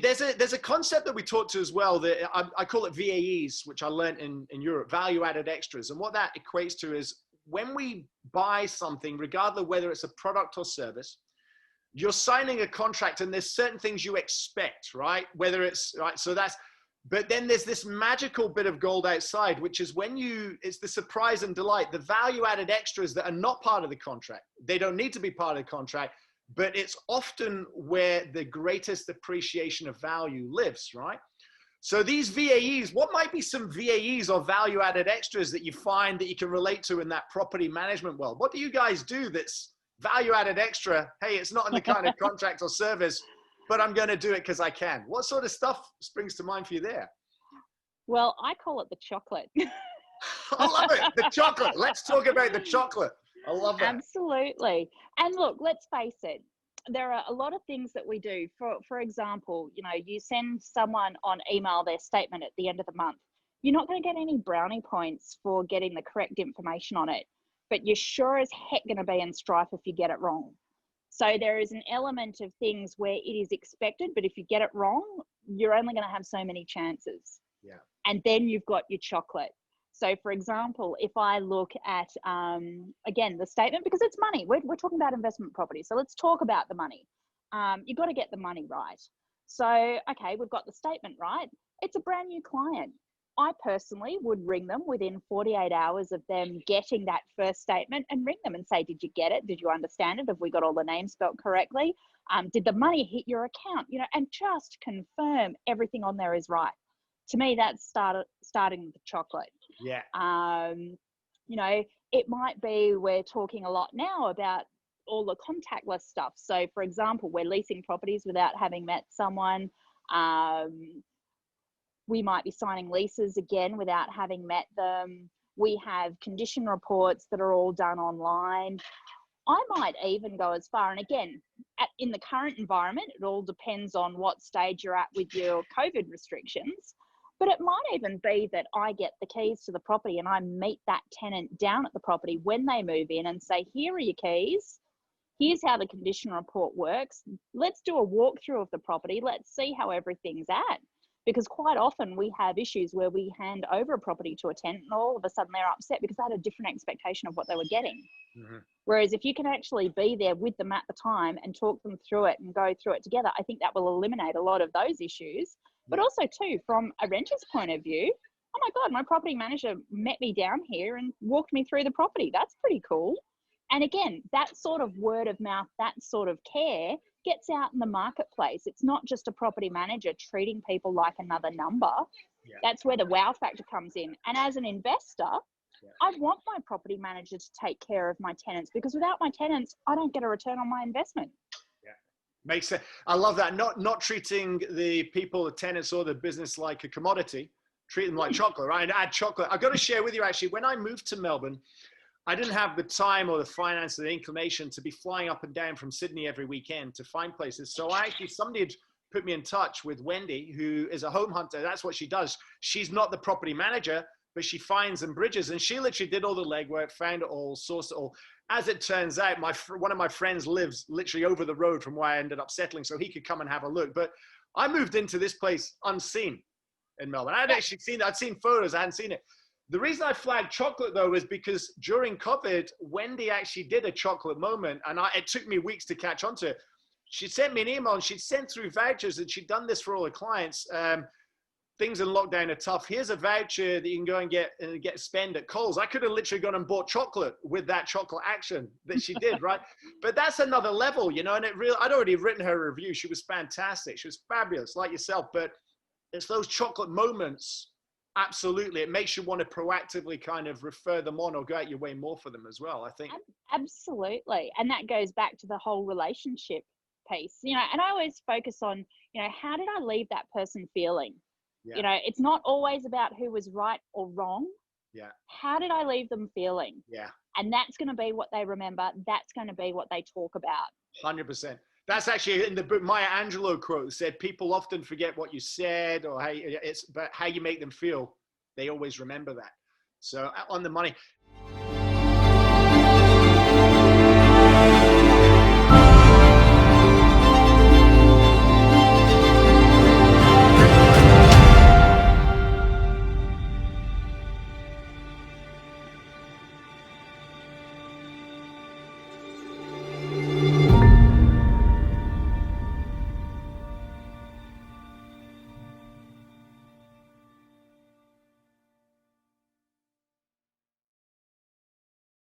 there's a concept that we talked to as well that I call it VAEs, which I learned in Europe, value added extras. And what that equates to is when we buy something, regardless of whether it's a product or service, you're signing a contract and there's certain things you expect, right? Whether it's right. So but then there's this magical bit of gold outside, which is it's the surprise and delight, the value added extras that are not part of the contract. They don't need to be part of the contract, but it's often where the greatest appreciation of value lives, right? So these VAEs, what might be some VAEs or value added extras that you find that you can relate to in that property management world? What do you guys do that's value added extra? Hey, it's not in the kind of contract or service, but I'm going to do it because I can. What sort of stuff springs to mind for you there? Well, I call it the chocolate. I love it. The chocolate. Let's talk about the chocolate. I love that. Absolutely. And look, let's face it. There are a lot of things that we do. For example, you send someone on email their statement at the end of the month. You're not going to get any brownie points for getting the correct information on it, but you're sure as heck going to be in strife if you get it wrong. So there is an element of things where it is expected, but if you get it wrong, you're only going to have so many chances. Yeah. And then you've got your chocolate. So for example, if I look at, again, the statement, because it's money, we're talking about investment property. So let's talk about the money. You've got to get the money right. So, okay, we've got the statement right. It's a brand new client. I personally would ring them within 48 hours of them getting that first statement and ring them and say, did you get it? Did you understand it? Have we got all the names spelled correctly? Did the money hit your account? And just confirm everything on there is right. To me, that's starting with the chocolate. Yeah. It might be, we're talking a lot now about all the contactless stuff. So for example, we're leasing properties without having met someone. We might be signing leases again without having met them. We have condition reports that are all done online. I might even go as far, and again, in the current environment, it all depends on what stage you're at with your COVID restrictions, but it might even be that I get the keys to the property and I meet that tenant down at the property when they move in and say, here are your keys. Here's how the condition report works. Let's do a walkthrough of the property. Let's see how everything's at. Because quite often we have issues where we hand over a property to a tenant and all of a sudden they're upset because they had a different expectation of what they were getting. Mm-hmm. Whereas if you can actually be there with them at the time and talk them through it and go through it together, I think that will eliminate a lot of those issues. But also too, from a renter's point of view, oh my God, my property manager met me down here and walked me through the property. That's pretty cool. And again, that sort of word of mouth, that sort of care gets out in the marketplace. It's not just a property manager treating people like another number. Yeah. That's where the wow factor comes in. And as an investor, I want my property manager to take care of my tenants, because without my tenants, I don't get a return on my investment. Yeah, makes sense. I love that. Not treating the people, the tenants or the business like a commodity, treat them like chocolate, right? And add chocolate. I've got to share with you actually, when I moved to Melbourne, I didn't have the time or the finance or the inclination to be flying up and down from Sydney every weekend to find places. So somebody had put me in touch with Wendy, who is a home hunter. That's what she does. She's not the property manager, but she finds and bridges. And she literally did all the legwork, found it all, sourced it all. As it turns out, one of my friends lives literally over the road from where I ended up settling, so he could come and have a look. But I moved into this place unseen in Melbourne. I'd actually seen it. I'd seen photos. I hadn't seen it. The reason I flagged chocolate, though, is because during COVID, Wendy actually did a chocolate moment, and it took me weeks to catch on to it. She sent me an email, and she'd sent through vouchers, and she'd done this for all her clients. Things in lockdown are tough. Here's a voucher that you can go and get spend at Coles. I could have literally gone and bought chocolate with that chocolate action that she did, right? But that's another level, and I'd already written her a review. She was fantastic. She was fabulous, like yourself. But it's those chocolate moments. Absolutely. It makes you want to proactively kind of refer them on or go out your way more for them as well, I think. Absolutely. And that goes back to the whole relationship piece, and I always focus on, how did I leave that person feeling? Yeah. It's not always about who was right or wrong. Yeah. How did I leave them feeling? Yeah. And that's going to be what they remember. That's going to be what they talk about. 100%. That's actually in the book, Maya Angelou quote said, people often forget what you said or but how you make them feel. They always remember that. So on the money,